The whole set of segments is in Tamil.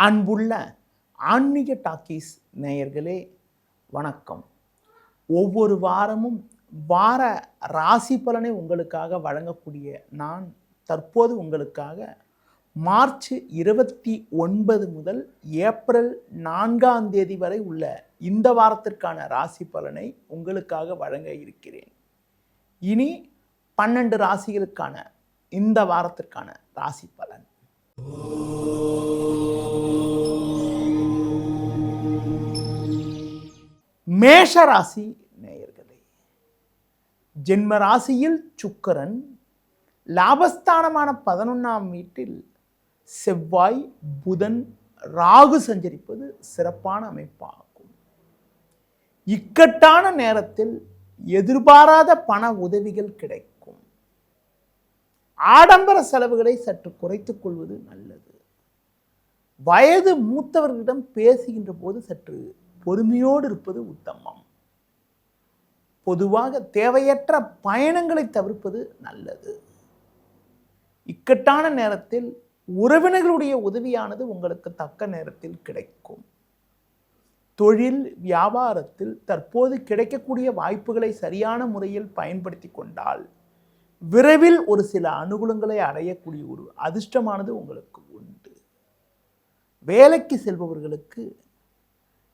அன்புள்ள ஆன்மீக டாக்கீஸ் நேயர்களே வணக்கம். ஒவ்வொரு வாரமும் வார ராசி பலனை உங்களுக்காக வழங்கக்கூடிய நான் தற்போது உங்களுக்காக மார்ச் 29 முதல் ஏப்ரல் 4ஆம் தேதி வரை உள்ள இந்த வாரத்திற்கான ராசி பலனை உங்களுக்காக வழங்க இருக்கிறேன். இனி 12 ராசிகளுக்கான இந்த வாரத்திற்கான ராசி பலன். மேஷ ராசி நேயர்களே, ஜென்ம ராசியில் சுக்கிரன், லாபஸ்தானமான 11ஆம் வீட்டில் செவ்வாய், புதன், ராகு சஞ்சரிப்பது சிறப்பான அமைப்பாகும். இக்கட்டான நேரத்தில் எதிர்பாராத பண உதவிகள் கிடைக்கும். ஆடம்பர செலவுகளை சற்று குறைத்துக் கொள்வது நல்லது. வயது மூத்தவர்களிடம் பேசுகின்ற போது சற்று பொறுமையோடு இருப்பது உத்தமம். பொதுவாக தேவையற்ற பயணங்களை தவிர்ப்பது நல்லது. இக்கட்டான நேரத்தில் உறவினர்களுடைய உதவியானது உங்களுக்கு தக்க நேரத்தில் கிடைக்கும். தொழில் வியாபாரத்தில் தற்போது கிடைக்கக்கூடிய வாய்ப்புகளை சரியான முறையில் பயன்படுத்தி கொண்டால் விரைவில் ஒரு சில அனுகூலங்களை அடையக்கூடிய ஒரு அதிர்ஷ்டமானது உங்களுக்கு உண்டு. வேலைக்கு செல்பவர்களுக்கு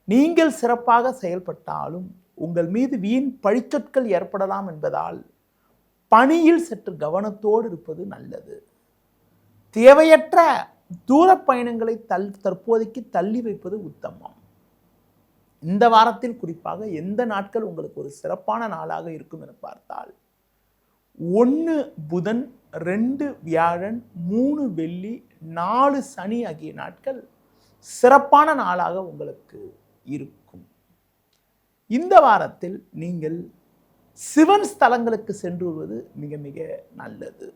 நீங்கள் சிறப்பாக செயல்பட்டாலும் உங்கள் மீது வீண் பழிச்சொற்கள் ஏற்படலாம் என்பதால் பணியில் சற்று கவனத்தோடு இருப்பது நல்லது. தேவையற்ற தூர பயணங்களை தற்போதைக்கு தள்ளி வைப்பது உத்தமம். இந்த வாரத்தில் குறிப்பாக எந்த நாட்கள் உங்களுக்கு ஒரு சிறப்பான நாளாக இருக்கும் என பார்த்தால் 1 புதன், 2 வியாழன், 3 வெள்ளி, 4 சனி ஆகிய நாட்கள் சிறப்பான நாளாக உங்களுக்கு இருக்கும். இந்த வாரத்தில் நீங்கள் சிவன் ஸ்தலங்களுக்கு சென்று வருவது மிக மிக நல்லது.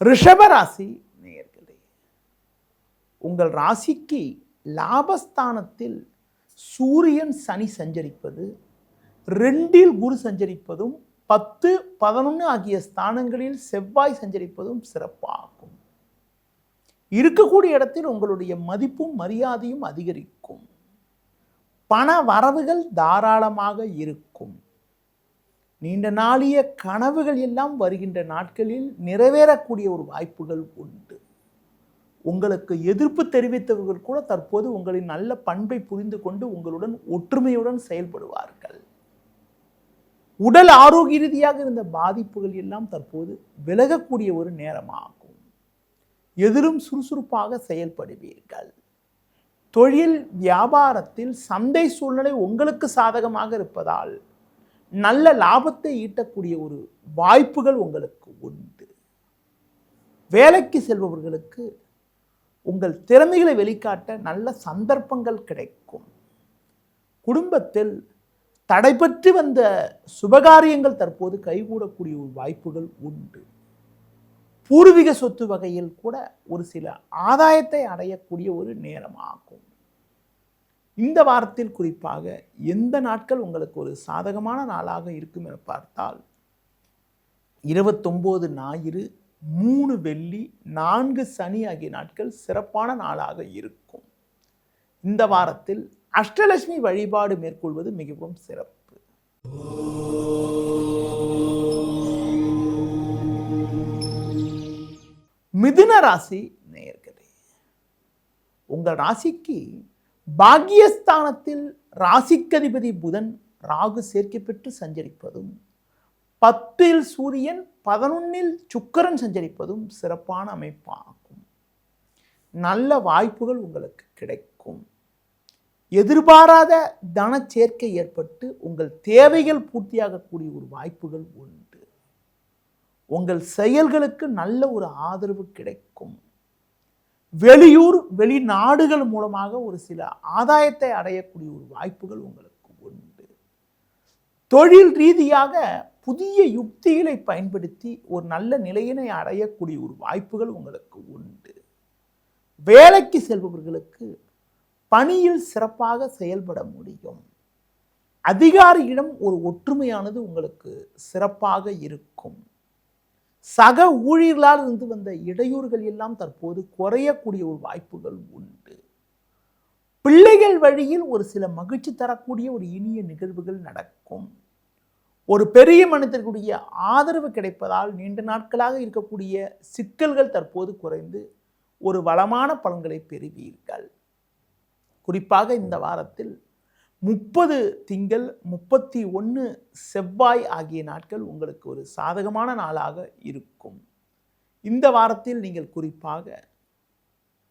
ரிஷபராசி நேயர்களே, உங்கள் ராசிக்கு லாபஸ்தானத்தில் சூரியன் சனி சஞ்சரிப்பது, 2இல் குரு சஞ்சரிப்பதும், 10, 11 ஆகிய ஸ்தானங்களில் செவ்வாய் சஞ்சரிப்பதும் சிறப்பாகும். இருக்கக்கூடிய இடத்தில் உங்களுடைய மதிப்பும் மரியாதையும் அதிகரிக்கும். பண வரவுகள் தாராளமாக இருக்கும். நீண்ட நாளிய கனவுகள் எல்லாம் வருகின்ற நாட்களில் நிறைவேறக்கூடிய ஒரு வாய்ப்புகள் உண்டு. உங்களுக்கு எதிர்ப்பு தெரிவித்தவர்கள் கூட தற்போது உங்களின் நல்ல பண்பை புரிந்து கொண்டு உங்களுடன் ஒற்றுமையுடன் செயல்படுவார்கள். உடல் ஆரோக்கிய ரீதியாக இருந்த பாதிப்புகள் எல்லாம் தற்போது விலகக்கூடிய ஒரு நேரமாகும். எதிலும் சுறுசுறுப்பாக செயல்படுவீர்கள். தொழில் வியாபாரத்தில் சந்தை சூழ்நிலை உங்களுக்கு சாதகமாக இருப்பதால் நல்ல லாபத்தை ஈட்டக்கூடிய ஒரு வாய்ப்புகள் உங்களுக்கு உண்டு. வேலைக்கு செல்பவர்களுக்கு உங்கள் திறமைகளை வெளிக்காட்ட நல்ல சந்தர்ப்பங்கள் கிடைக்கும். குடும்பத்தில் தடைபற்றி வந்த சுபகாரியங்கள் தற்போது கைகூடக்கூடிய ஒரு வாய்ப்புகள் உண்டு. பூர்வீக சொத்து வகையில் கூட ஒரு சில ஆதாயத்தை அடையக்கூடிய ஒரு நேரமாகும். இந்த வாரத்தில் குறிப்பாக எந்த நாட்கள் உங்களுக்கு ஒரு சாதகமான நாளாக இருக்கும் என பார்த்தால் 29 ஞாயிறு, 3 வெள்ளி, 4 சனி ஆகிய நாட்கள் சிறப்பான நாளாக இருக்கும். இந்த வாரத்தில் அஷ்டலட்சுமி வழிபாடு மேற்கொள்வது மிகவும் சிறப்பு. மிதுன ராசி நேயர்களே, உங்கள் ராசிக்கு பாக்கியஸ்தானத்தில் ராசிக்கதிபதி புதன், ராகு சேர்க்கை பெற்று சஞ்சரிப்பதும், 10இல் சூரியன், 11இல் சுக்கிரன் சஞ்சரிப்பதும் சிறப்பான அமைப்பாகும். நல்ல வாய்ப்புகள் உங்களுக்கு கிடைக்கும். எதிர்பாராத தன சேர்க்கை ஏற்பட்டு உங்கள் தேவைகள் பூர்த்தியாகக்கூடிய ஒரு வாய்ப்புகள் உண்டு. உங்கள் செயல்களுக்கு நல்ல ஒரு ஆதரவு கிடைக்கும். வெளியூர் வெளிநாடுகள் மூலமாக ஒரு சில ஆதாயத்தை அடையக்கூடிய ஒரு வாய்ப்புகள் உங்களுக்கு உண்டு. தொழில் ரீதியாக புதிய யுக்திகளை பயன்படுத்தி ஒரு நல்ல நிலையினை அடையக்கூடிய ஒரு வாய்ப்புகள் உங்களுக்கு உண்டு. வேலைக்கு செல்பவர்களுக்கு பணியில் சிறப்பாக செயல்பட முடியும். அதிகாரியிடம் ஒரு ஒற்றுமையானது உங்களுக்கு சிறப்பாக இருக்கும். சக ஊழியர்களால் இருந்து வந்த இடையூறுகள் எல்லாம் தற்போது குறையக்கூடிய ஒரு வாய்ப்புகள் உண்டு. பிள்ளைகள் வழியில் ஒரு சில மகிழ்ச்சி தரக்கூடிய ஒரு இனிய நிகழ்வுகள் நடக்கும். ஒரு பெரிய மனிதர்களுடைய ஆதரவு கிடைப்பதால் நீண்ட நாட்களாக இருக்கக்கூடிய சிக்கல்கள் தற்போது குறைந்து ஒரு வளமான பலன்களை பெறுவீர்கள். குறிப்பாக இந்த வாரத்தில் 30 திங்கள் 31 செவ்வாய் ஆகிய நாட்கள் உங்களுக்கு ஒரு சாதகமான நாளாக இருக்கும். இந்த வாரத்தில் நீங்கள் குறிப்பாக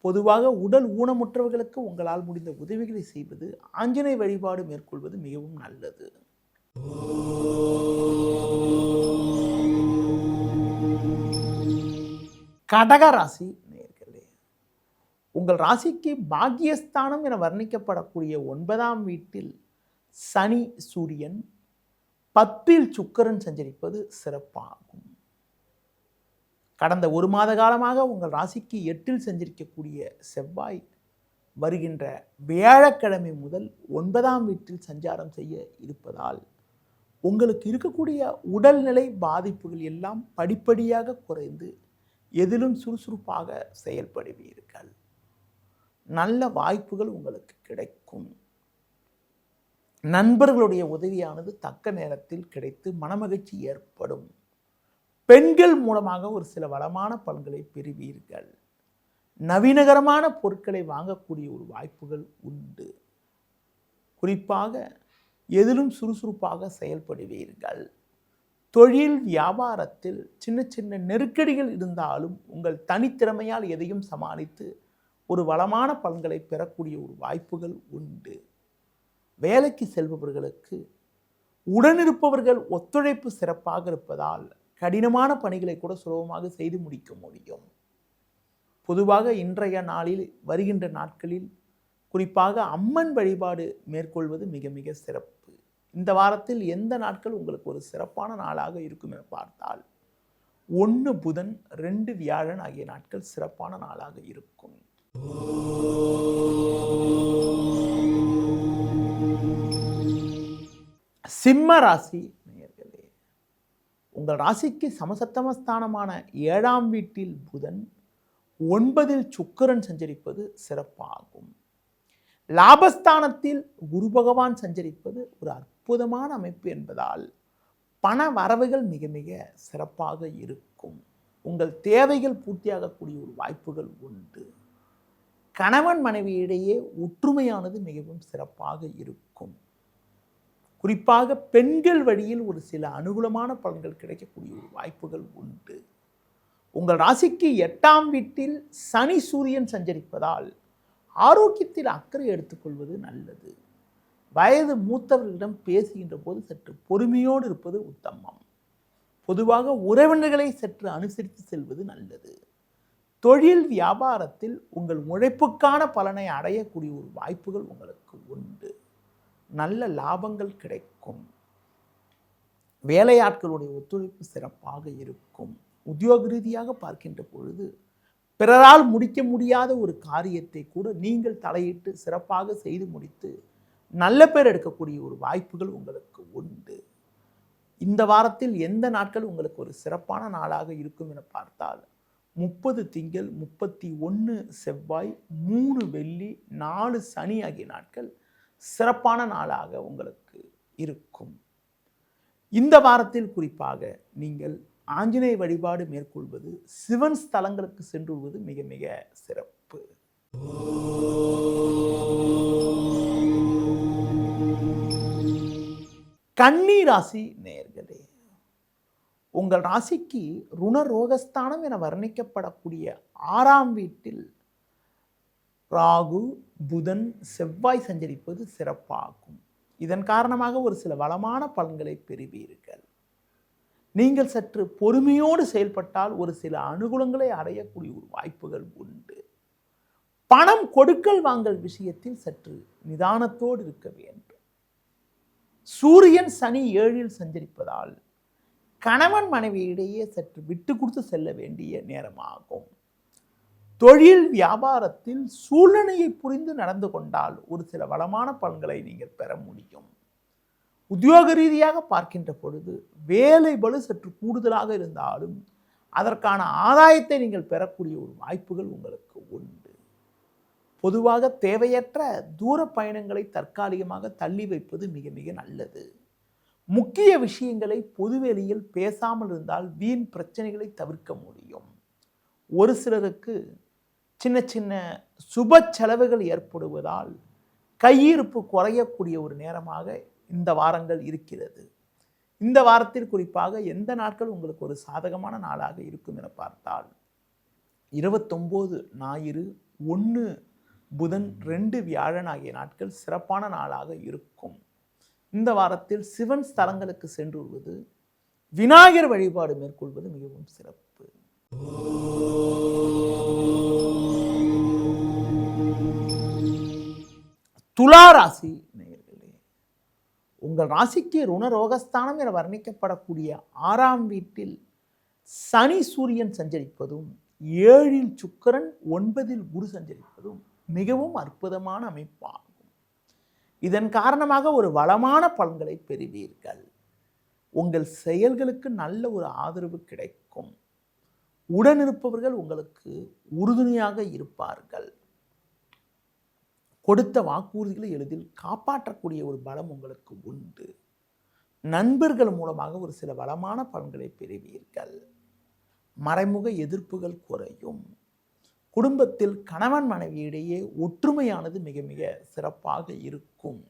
பொதுவாக உடல் ஊனமுற்றவர்களுக்கு உங்களால் முடிந்த உதவிகளை செய்வது, ஆஞ்சநேய வழிபாடு மேற்கொள்வது மிகவும் நல்லது. கடக ராசி நேயர்களே, உங்கள் ராசிக்கு பாக்கியஸ்தானம் என வர்ணிக்கப்படக்கூடிய 9ஆம் வீட்டில் சனி சூரியன் 10ல் சுக்கிரன் சஞ்சரிப்பது சிறப்பாகும். கடந்த ஒரு மாத காலமாக உங்கள் ராசிக்கு 8ல் சஞ்சரிக்கக்கூடிய செவ்வாய் வருகின்ற வியாழக்கிழமை முதல் 9ஆம் வீட்டில் சஞ்சாரம் செய்ய இருப்பதால் உங்களுக்கு இருக்கக்கூடிய உடல்நிலை பாதிப்புகள் எல்லாம் படிப்படியாக குறைந்து எதிலும் சுறுசுறுப்பாக செயல்படுவீர்கள். நல்ல வாய்ப்புகள் உங்களுக்கு கிடைக்கும். நண்பர்களுடைய உதவியானது தக்க நேரத்தில் கிடைத்து மனமகிழ்ச்சி ஏற்படும். பெண்கள் மூலமாக ஒரு சில வளமான பலன்களை பெறுவீர்கள். நவீனகரமான பொருட்களை வாங்கக்கூடிய ஒரு வாய்ப்புகள் உண்டு. குறிப்பாக எதிலும் சுறுசுறுப்பாக செயல்படுவீர்கள். தொழில் வியாபாரத்தில் சின்ன சின்ன நெருக்கடிகள் இருந்தாலும் உங்கள் தனித்திறமையால் எதையும் சமாளித்து ஒரு வளமான பலன்களை பெறக்கூடிய ஒரு வாய்ப்புகள் உண்டு. வேலைக்கு செல்பவர்களுக்கு உடனிருப்பவர்கள் ஒத்துழைப்பு சிறப்பாக இருப்பதால் கடினமான பணிகளை கூட சுலபமாக செய்து முடிக்க முடியும். பொதுவாக இன்றைய நாளில் வருகின்ற நாட்களில் குறிப்பாக அம்மன் வழிபாடு மேற்கொள்வது மிக மிக சிறப்பு. இந்த வாரத்தில் எந்த நாட்கள் உங்களுக்கு ஒரு சிறப்பான நாளாக இருக்கும் என பார்த்தால் 1 புதன் 2 வியாழன் ஆகிய நாட்கள் சிறப்பான நாளாக இருக்கும். சிம்ம ராசி நேயர்களே, உங்கள் ராசிக்கு சமசப்தமஸ்தானமான 7ஆம் வீட்டில் புதன் 9ல் சுக்கிரன் சஞ்சரிப்பது சிறப்பாகும். லாபஸ்தானத்தில் குரு பகவான் சஞ்சரிப்பது ஒரு அற்புதமான அமைப்பு என்பதால் பண வரவுகள் மிக மிக சிறப்பாக இருக்கும். உங்கள் தேவைகள் பூர்த்தியாகக்கூடிய ஒரு வாய்ப்புகள் உண்டு. கணவன் மனைவியிடையே ஒற்றுமையானது மிகவும் சிறப்பாக இருக்கும். குறிப்பாக பெண்கள் வழியில் ஒரு சில அனுகூலமான பலன்கள் கிடைக்கக்கூடிய ஒரு வாய்ப்புகள் உண்டு. உங்கள் ராசிக்கு 8ஆம் வீட்டில் சனி சூரியன் சஞ்சரிப்பதால் ஆரோக்கியத்தில் அக்கறை எடுத்துக்கொள்வது நல்லது. வயது மூத்தவர்களிடம் பேசுகின்ற போது சற்று பொறுமையோடு இருப்பது உத்தமம். பொதுவாக உறவினர்களை சற்று அனுசரித்து செல்வது நல்லது. தொழில் வியாபாரத்தில் உங்கள் உழைப்புக்கான பலனை அடையக்கூடிய ஒரு வாய்ப்புகள் உங்களுக்கு உண்டு. நல்ல லாபங்கள் கிடைக்கும். வேலையாட்களுடைய ஒத்துழைப்பு சிறப்பாக இருக்கும். உத்தியோக ரீதியாக பார்க்கின்ற பொழுது பிறரால் முடிக்க முடியாத ஒரு காரியத்தை கூட நீங்கள் தலையிட்டு சிறப்பாக செய்து முடித்து நல்ல பேர் எடுக்கக்கூடிய ஒரு வாய்ப்புகள் உங்களுக்கு உண்டு. இந்த வாரத்தில் எந்த நாட்கள் உங்களுக்கு ஒரு சிறப்பான நாளாக இருக்கும் என பார்த்தால் 30 திங்கள் 31 செவ்வாய் 3 வெள்ளி 4 சனி ஆகிய நாட்கள் சிறப்பான நாளாக உங்களுக்கு இருக்கும். இந்த வாரத்தில் குறிப்பாக நீங்கள் ஆஞ்சநேய வழிபாடு மேற்கொள்வது, சிவன் ஸ்தலங்களுக்கு சென்றுவது மிக மிக சிறப்பு. கன்னி ராசி நேயர்களே, உங்கள் ராசிக்கு ருணரோகஸ்தானம் என வர்ணிக்கப்படக்கூடிய 6ஆம் வீட்டில் ராகு புதன் செவ்வாய் சஞ்சரிப்பது சிறப்பாகும். இதன் காரணமாக ஒரு சில வளமான பலன்களை பெறுவீர்கள். நீங்கள் சற்று பொறுமையோடு செயல்பட்டால் ஒரு சில அனுகூலங்களை அடையக்கூடிய ஒரு வாய்ப்புகள் உண்டு. பணம் கொடுக்கல் வாங்கல் விஷயத்தில் சற்று நிதானத்தோடு இருக்க வேண்டும். சூரியன் சனி 7ல் சஞ்சரிப்பதால் கணவன் மனைவியிடையே சற்று விட்டு கொடுத்து செல்ல வேண்டிய நேரமாகும். தொழில் வியாபாரத்தில் சூழ்நிலையை புரிந்து நடந்து கொண்டால் ஒரு சில வளமான பலன்களை நீங்கள் பெற முடியும். உத்தியோக ரீதியாக பார்க்கின்ற பொழுது வேலை பளு சற்று கூடுதலாக இருந்தாலும் அதற்கான ஆதாயத்தை நீங்கள் பெறக்கூடிய ஒரு வாய்ப்புகள் உங்களுக்கு உண்டு. பொதுவாக தேவையற்ற தூர பயணங்களை தற்காலிகமாக தள்ளி வைப்பது மிக மிக நல்லது. முக்கிய விஷயங்களை பொதுவெளியில் பேசாமல் இருந்தால் வீண் பிரச்சனைகளை தவிர்க்க முடியும். ஒரு சிலருக்கு சின்ன சின்ன சுப செலவுகள் ஏற்படுவதால் கையிருப்பு குறையக்கூடிய ஒரு நேரமாக இந்த வாரங்கள் இருக்கிறது. இந்த வாரத்தில் குறிப்பாக எந்த நாட்கள் உங்களுக்கு ஒரு சாதகமான நாளாக இருக்கும் என பார்த்தால் 29 ஞாயிறு, 1 புதன், 2 வியாழன் ஆகிய நாட்கள் சிறப்பான நாளாக இருக்கும். இந்த வாரத்தில் சிவன் ஸ்தலங்களுக்கு சென்று வருவது, விநாயகர் வழிபாடு மேற்கொள்வது மிகவும் சிறப்பு. துலா ராசி நேயர்களே, உங்கள் ராசிக்கு ருணரோகஸ்தானம் என வர்ணிக்கப்படக்கூடிய 6ஆம் வீட்டில் சனி சூரியன் சஞ்சரிப்பதும், 7இல் சுக்கிரன், 9இல் குரு சஞ்சரிப்பதும் மிகவும் அற்புதமான அமைப்பாகும். இதன் காரணமாக ஒரு வளமான பலன்களை பெறுவீர்கள். உங்கள் செயல்களுக்கு நல்ல ஒரு ஆதரவு கிடைக்கும். உடனிருப்பவர்கள் உங்களுக்கு உறுதுணையாக இருப்பார்கள். கொடுத்த வாக்குறுதிகளை எளிதில் காப்பாற்றக்கூடிய ஒரு பலம் உங்களுக்கு உண்டு. நண்பர்கள் மூலமாக ஒரு சில வளமான பலன்களை பெறுவீர்கள். மறைமுக எதிர்ப்புகள் குறையும். குடும்பத்தில் கணவன் மனைவியிடையே ஒற்றுமையானது மிக மிக சிறப்பாக இருக்கும்.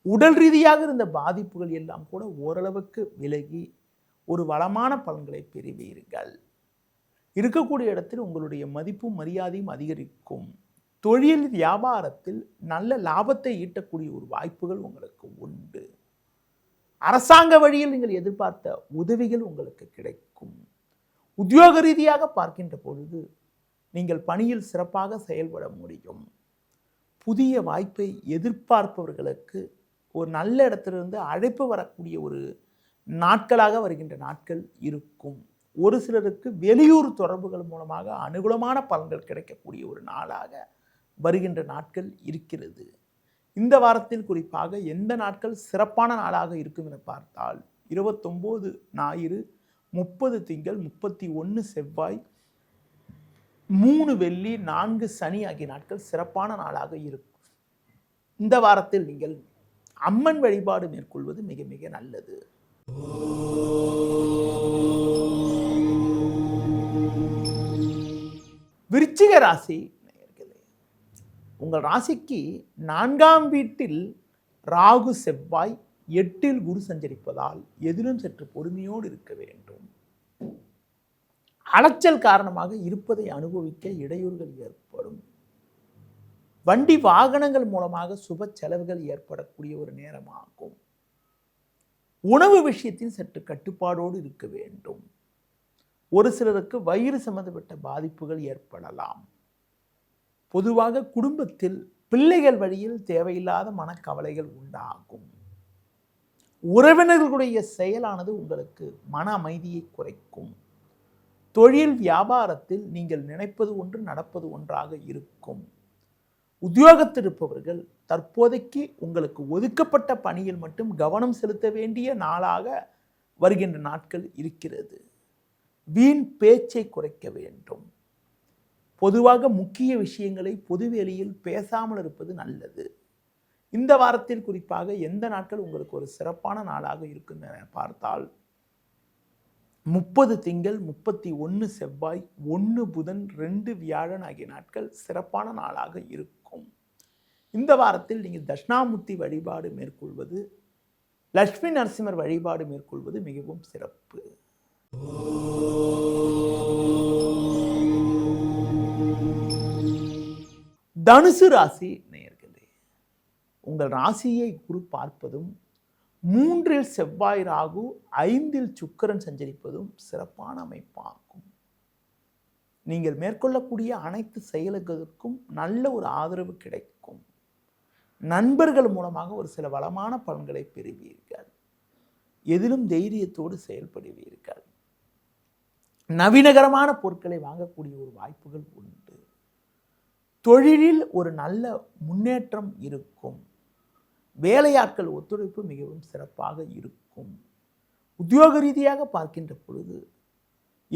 உடல் ரீதியாக இருந்த பாதிப்புகள் எல்லாம் கூட ஓரளவுக்கு விலகி ஒரு வளமான பலன்களை பெறுவீர்கள். இருக்கக்கூடிய இடத்தில் உங்களுடைய மதிப்பும் மரியாதையும் அதிகரிக்கும். தொழில் வியாபாரத்தில் நல்ல லாபத்தை ஈட்டக்கூடிய ஒரு வாய்ப்புகள் உங்களுக்கு உண்டு. அரசாங்க வழியில் நீங்கள் எதிர்பார்த்த உதவிகள் உங்களுக்கு கிடைக்கும். உத்தியோக ரீதியாக பார்க்கின்ற பொழுது நீங்கள் பணியில் சிறப்பாக செயல்பட முடியும். புதிய வாய்ப்பை எதிர்பார்ப்பவர்களுக்கு ஒரு நல்ல இடத்திலிருந்து அழைப்பு வரக்கூடிய ஒரு நாட்களாக வருகின்ற நாட்கள் இருக்கும். ஒரு சிலருக்கு வெளியூர் தொடர்புகள் மூலமாக அனுகூலமான பலன்கள் கிடைக்கக்கூடிய ஒரு நாளாக வருகின்ற நாட்கள் இருக்கிறது. இந்த வாரத்தில் குறிப்பாக எந்த நாட்கள் சிறப்பான நாளாக இருக்கும் என பார்த்தால் 29 ஞாயிறு, 30 திங்கள், 31 செவ்வாய், 3 வெள்ளி, 4 சனி ஆகிய நாட்கள் சிறப்பான நாளாக இருக்கும். இந்த வாரத்தில் நீங்கள் அம்மன் வழிபாடு மேற்கொள்வது மிக மிக நல்லது. விருச்சிக ராசி நேயர்களே, உங்கள் ராசிக்கு 4ஆம் வீட்டில் ராகு செவ்வாய், 8இல் குரு சஞ்சரிப்பதால் எதிலும் சற்று பொறுமையோடு இருக்க வேண்டும். அலைச்சல் காரணமாக இருப்பதை அனுபவிக்க இடையூறுகள் ஏற்படும். வண்டி வாகனங்கள் மூலமாக சுப செலவுகள் ஏற்படக்கூடிய ஒரு நேரமாகும். உணவு விஷயத்தில் சற்று கட்டுப்பாடோடு இருக்க வேண்டும். ஒரு சிலருக்கு வயிறு சம்பந்தப்பட்ட பாதிப்புகள் ஏற்படலாம். பொதுவாக குடும்பத்தில் பிள்ளைகள் வழியில் தேவையில்லாத மனக்கவலைகள் உண்டாகும். உறவினர்களுடைய செயலானது உங்களுக்கு மன அமைதியை குறைக்கும். தொழில் வியாபாரத்தில் நீங்கள் நினைப்பது ஒன்று நடப்பது ஒன்றாக இருக்கும். உத்தியோகத்தில் இருப்பவர்கள் தற்போதைக்கு உங்களுக்கு ஒதுக்கப்பட்ட பணியில் மட்டும் கவனம் செலுத்த வேண்டிய நாளாக வருகின்ற நாட்கள் இருக்கிறது. வீண் பேச்சை குறைக்க வேண்டும். பொதுவாக முக்கிய விஷயங்களை பொதுவெளியில் பேசாமல் இருப்பது நல்லது. இந்த வாரத்தில் குறிப்பாக எந்த நாட்கள் உங்களுக்கு ஒரு சிறப்பான நாளாக இருக்கும் என பார்த்தால் 30 திங்கள், 31 செவ்வாய், 1 புதன், 2 வியாழன் ஆகிய நாட்கள் சிறப்பான நாளாக இருக்கும். இந்த வாரத்தில் நீங்கள் தட்சிணாமூர்த்தி வழிபாடு மேற்கொள்வது, லட்சுமி நரசிம்மர் வழிபாடு மேற்கொள்வது மிகவும் சிறப்பு. தனுசு ராசி நேயர்களே, உங்கள் ராசியை குரு பார்ப்பதும், 3இல் செவ்வாய் ராகு, 5இல் சுக்கிரன் சஞ்சரிப்பதும் சிறப்பான அமைப்பாகும். நீங்கள் மேற்கொள்ளக்கூடிய அனைத்து செயல்களுக்கும் நல்ல ஒரு ஆதரவு கிடைக்கும். நண்பர்கள் மூலமாக ஒரு சில வளமான பலன்களை பெறுவீர்கள். எதிலும் தைரியத்தோடு செயல்படுவீர்கள். நவீனகரமான பொருட்களை வாங்கக்கூடிய ஒரு வாய்ப்புகள் உண்டு. தொழிலில் ஒரு நல்ல முன்னேற்றம் இருக்கும். வேலையாட்கள் ஒத்துழைப்பு மிகவும் சிறப்பாக இருக்கும். உத்தியோக ரீதியாக பார்க்கின்ற பொழுது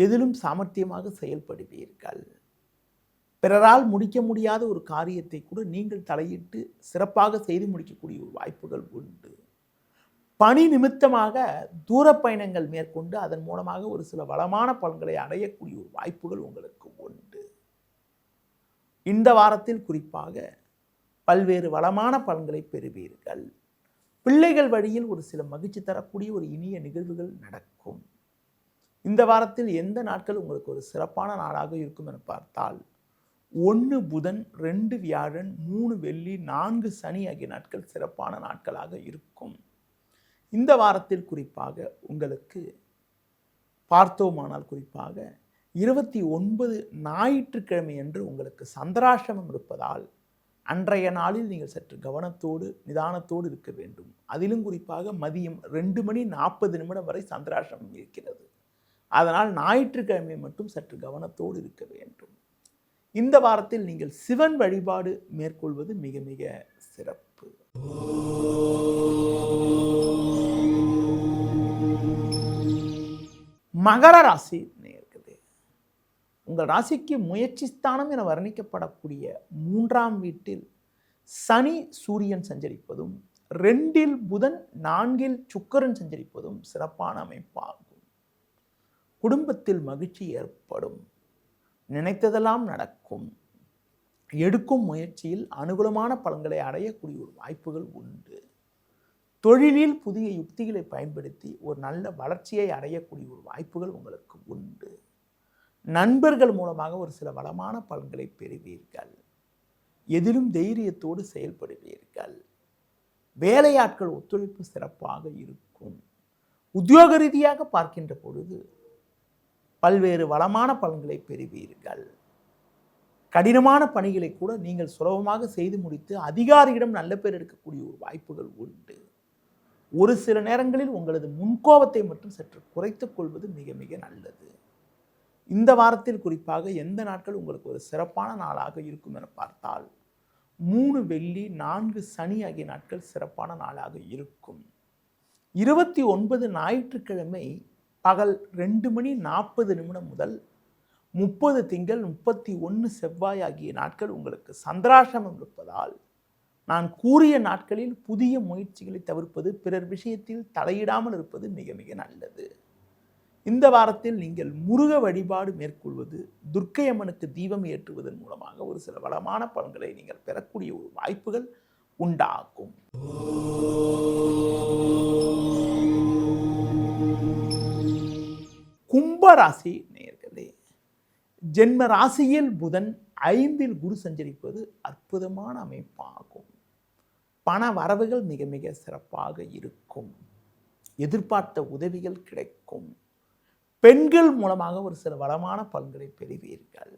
எதிலும் சாமர்த்தியமாக செயல்படுவீர்கள். பிறரால் முடிக்க முடியாத ஒரு காரியத்தை கூட நீங்கள் தலையிட்டு சிறப்பாக செய்து முடிக்கக்கூடிய ஒரு வாய்ப்புகள் உண்டு. பணி நிமித்தமாக தூர பயணங்கள் மேற்கொண்டு அதன் மூலமாக ஒரு சில வளமான பலன்களை அடையக்கூடிய ஒரு வாய்ப்புகள் உங்களுக்கு உண்டு. இந்த வாரத்தில் குறிப்பாக பல்வேறு வளமான பலன்களை பெறுவீர்கள். பிள்ளைகள் வழியில் ஒரு சில மகிழ்ச்சி தரக்கூடிய ஒரு இனிய நிகழ்வுகள் நடக்கும். இந்த வாரத்தில் எந்த நாட்கள் உங்களுக்கு ஒரு சிறப்பான நாளாக இருக்கும் என பார்த்தால் 1 புதன், 2 வியாழன், 3 வெள்ளி, 4 சனி ஆகிய நாட்கள் சிறப்பான நாட்களாக இருக்கும். இந்த வாரத்தில் குறிப்பாக உங்களுக்கு பார்த்தோமானால் குறிப்பாக 29 ஞாயிற்றுக்கிழமை என்று உங்களுக்கு சந்திராஷ்டமம் இருப்பதால் அன்றைய நாளில் நீங்கள் சற்று கவனத்தோடு நிதானத்தோடு இருக்க வேண்டும். அதிலும் குறிப்பாக மதியம் 2:40 வரை சந்திராஷ்டமம் இருக்கிறது. அதனால் ஞாயிற்றுக்கிழமை மட்டும் சற்று கவனத்தோடு இருக்க வேண்டும். இந்த வாரத்தில் நீங்கள் சிவன் வழிபாடு மேற்கொள்வது மிக மிக சிறப்பு. மகர ராசி நேயர்களே, உங்கள் ராசிக்கு முயற்சி ஸ்தானம் என வர்ணிக்கப்படக்கூடிய 3ஆம் வீட்டில் சனி சூரியன் சஞ்சரிப்பதும் 2இல் புதன் 4இல் சுக்கிரன் சஞ்சரிப்பதும் சிறப்பான அமைப்பாகும். குடும்பத்தில் மகிழ்ச்சி ஏற்படும். நினைத்ததெல்லாம் நடக்கும். எடுக்கும் முயற்சியில் அனுகூலமான பலன்களை அடையக்கூடிய ஒரு வாய்ப்புகள் உண்டு. தொழிலில் புதிய யுக்திகளை பயன்படுத்தி ஒரு நல்ல வளர்ச்சியை அடையக்கூடிய ஒரு வாய்ப்புகள் உங்களுக்கு உண்டு. நண்பர்கள் மூலமாக ஒரு சில வளமான பலன்களை பெறுவீர்கள். எதிலும் தைரியத்தோடு செயல்படுவீர்கள். வேலையாட்கள் ஒத்துழைப்பு சிறப்பாக இருக்கும். உத்தியோக ரீதியாக பார்க்கின்ற பொழுது பல்வேறு வளமான பலன்களை பெறுவீர்கள். கடினமான பணிகளை கூட நீங்கள் சுலபமாக செய்து முடித்து அதிகாரியிடம் நல்ல பேர் எடுக்கக்கூடிய ஒரு வாய்ப்புகள் உண்டு. ஒரு சில நேரங்களில் உங்களது முன்கோபத்தை மட்டும் சற்று குறைத்துக் கொள்வது மிக மிக நல்லது. இந்த வாரத்தில் குறிப்பாக எந்த நாட்கள் உங்களுக்கு ஒரு சிறப்பான நாளாக இருக்கும் என பார்த்தால் 3 வெள்ளி, 4 சனி ஆகிய நாட்கள் சிறப்பான நாளாக இருக்கும். 29 ஞாயிற்றுக்கிழமை பகல் 2:40 முதல் 30 திங்கள், 31 செவ்வாய் ஆகிய நாட்கள் உங்களுக்கு சந்திராஷ்டமம் இருப்பதால் நான் கூறிய நாட்களில் புதிய முயற்சிகளை தவிர்ப்பது, பிறர் விஷயத்தில் தலையிடாமல் இருப்பது மிக மிக நல்லது. இந்த வாரத்தில் நீங்கள் முருக வழிபாடு மேற்கொள்வது, துர்க்கை அம்மனுக்கு தீபம் ஏற்றுவதன் மூலமாக ஒரு சில வளமான பலன்களை நீங்கள் பெறக்கூடிய ஒரு வாய்ப்புகள் உண்டாகும். கும்பராசி நேயர்களே, ஜென்ம ராசியில் புதன், 5இல் குரு சஞ்சரிப்பது அற்புதமான அமைப்பாகும். பண வரவுகள் மிக மிக சிறப்பாக இருக்கும். எதிர்பார்த்த உதவிகள் கிடைக்கும். பெண்கள் மூலமாக ஒரு சில வளமான பலன்களை பெறுவீர்கள்.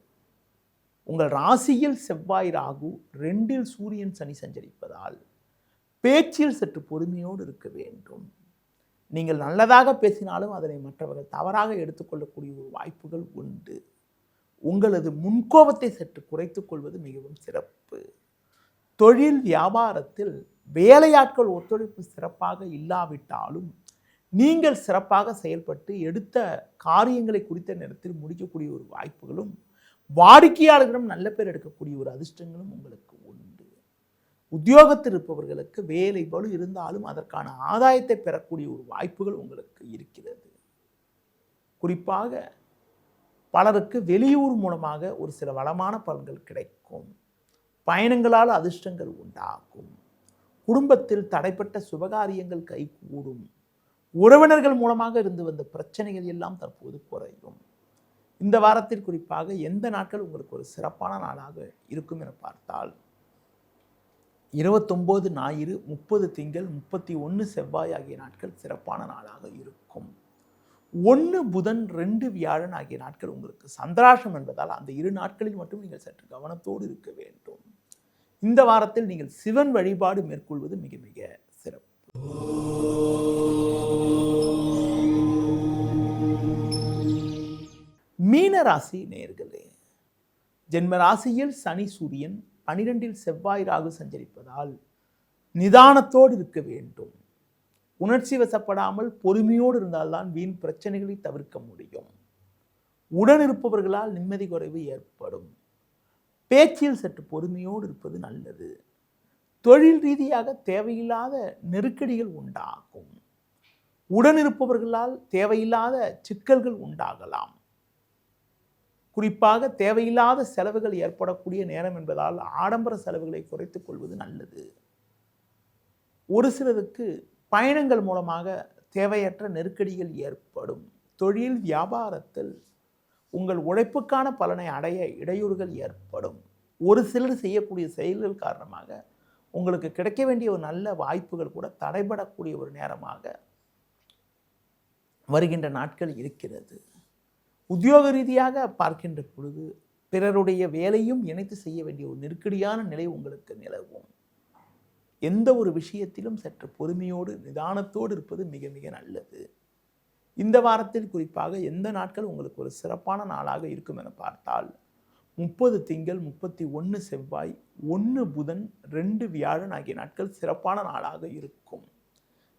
உங்கள் ராசியில் செவ்வாய் ராகு, 2இல் சூரியன் சனி சஞ்சரிப்பதால் பேச்சில் சற்று பொறுமையோடு இருக்க வேண்டும். நீங்கள் நல்லதாக பேசினாலும் அதனை மற்றவர்கள் தவறாக எடுத்துக்கொள்ளக்கூடிய ஒரு வாய்ப்புகள் உண்டு. உங்களது முன்கோபத்தை சற்று குறைத்துக் கொள்வது மிகவும் சிறப்பு. தொழில் வியாபாரத்தில் வேலையாட்கள் ஒத்துழைப்பு சிறப்பாக இல்லாவிட்டாலும் நீங்கள் சிறப்பாக செயல்பட்டு எடுத்த காரியங்களை குறித்த நேரத்தில் முடிக்கக்கூடிய ஒரு வாய்ப்புகளும், வாடிக்கையாளர்களிடம் நல்ல பேர் எடுக்கக்கூடிய ஒரு அதிர்ஷ்டங்களும் உங்களுக்கு உண்டு. உத்தியோகத்தில் இருப்பவர்களுக்கு வேலை பளு இருந்தாலும் அதற்கான ஆதாயத்தை பெறக்கூடிய ஒரு வாய்ப்புகள் உங்களுக்கு இருக்கிறது. குறிப்பாக பலருக்கு வெளியூர் மூலமாக ஒரு சில வளமான பலன்கள் கிடைக்கும். பயணங்களால் அதிர்ஷ்டங்கள் உண்டாகும். குடும்பத்தில் தடைப்பட்ட சுபகாரியங்கள் கைகூடும். உறவினர்கள் மூலமாக இருந்து வந்த பிரச்சனைகள் எல்லாம் தற்போது குறையும். இந்த வாரத்தில் குறிப்பாக எந்த நாட்கள் உங்களுக்கு ஒரு சிறப்பான நாளாக இருக்கும் என பார்த்தால் 29 ஞாயிறு, 30 திங்கள், 31 செவ்வாய் ஆகிய நாட்கள் சிறப்பான நாளாக இருக்கும். 1 புதன், 2 வியாழன் ஆகிய நாட்கள் உங்களுக்கு சந்திராஷ்டம் என்பதால் அந்த 2 நாட்களில் மட்டும் நீங்கள் சற்று கவனத்தோடு இருக்க வேண்டும். இந்த வாரத்தில் நீங்கள் சிவன் வழிபாடு மேற்கொள்வது மிக மிக சிறப்பு. மீன ராசி நேயர்களே, ஜென்ம ராசியில் சனி சூரியன், 12இல் செவ்வாய் ராகு சஞ்சரிப்பதால் நிதானத்தோடு இருக்க வேண்டும். உணர்ச்சி வசப்படாமல் பொறுமையோடு இருந்தால்தான் வீண் பிரச்சனைகளை தவிர்க்க முடியும். உடன் இருப்பவர்களால் நிம்மதி குறைவு ஏற்படும். பேச்சில் சற்று பொறுமையோடு இருப்பது நல்லது. தொழில் ரீதியாக தேவையில்லாத நெருக்கடிகள் உண்டாகும். உடன் இருப்பவர்களால் தேவையில்லாத சிக்கல்கள் உண்டாகலாம். குறிப்பாக தேவையில்லாத செலவுகள் ஏற்படக்கூடிய நேரம் என்பதால் ஆடம்பர செலவுகளை குறைத்துக் கொள்வது நல்லது. ஒரு சிலருக்கு பயணங்கள் மூலமாக தேவையற்ற நெருக்கடிகள் ஏற்படும். தொழில் வியாபாரத்தில் உங்கள் உழைப்புக்கான பலனை அடைய இடையூறுகள் ஏற்படும். ஒரு சிலர் செய்யக்கூடிய செயல்கள் காரணமாக உங்களுக்கு கிடைக்க வேண்டிய ஒரு நல்ல வாய்ப்புகள் கூட தடைபடக்கூடிய ஒரு நேரமாக வருகின்ற நாட்கள் இருக்கிறது. உத்தியோக ரீதியாக பார்க்கின்ற பொழுது பிறருடைய வேலையும் இணைத்து செய்ய வேண்டிய ஒரு நெருக்கடியான நிலை உங்களுக்கு நிலவும். எந்த ஒரு விஷயத்திலும் சற்று பொறுமையோடு நிதானத்தோடு இருப்பது மிக மிக நல்லது. இந்த வாரத்தில் குறிப்பாக எந்த நாட்கள் உங்களுக்கு ஒரு சிறப்பான நாளாக இருக்கும் என பார்த்தால் 30 திங்கள், 31 செவ்வாய், 1 புதன், 2 வியாழன் ஆகிய நாட்கள் சிறப்பான நாளாக இருக்கும்.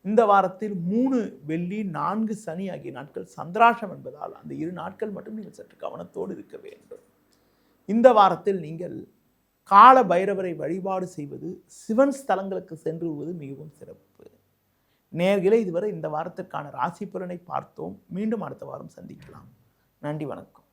இந்த வாரத்தில் 3 வெள்ளி, 4 சனி ஆகிய நாட்கள் சந்திராஷ்டம் என்பதால் அந்த 2 நாட்கள் மட்டும் நீங்கள் சற்று கவனத்தோடு இருக்க வேண்டும். இந்த வாரத்தில் நீங்கள் கால பைரவரை வழிபாடு செய்வது, சிவன் ஸ்தலங்களுக்கு சென்று வருவது மிகவும் சிறப்பு. நேயர்களே, இதுவரை இந்த வாரத்திற்கான ராசி பலனை பார்த்தோம். மீண்டும் அடுத்த வாரம் சந்திக்கலாம். நன்றி, வணக்கம்.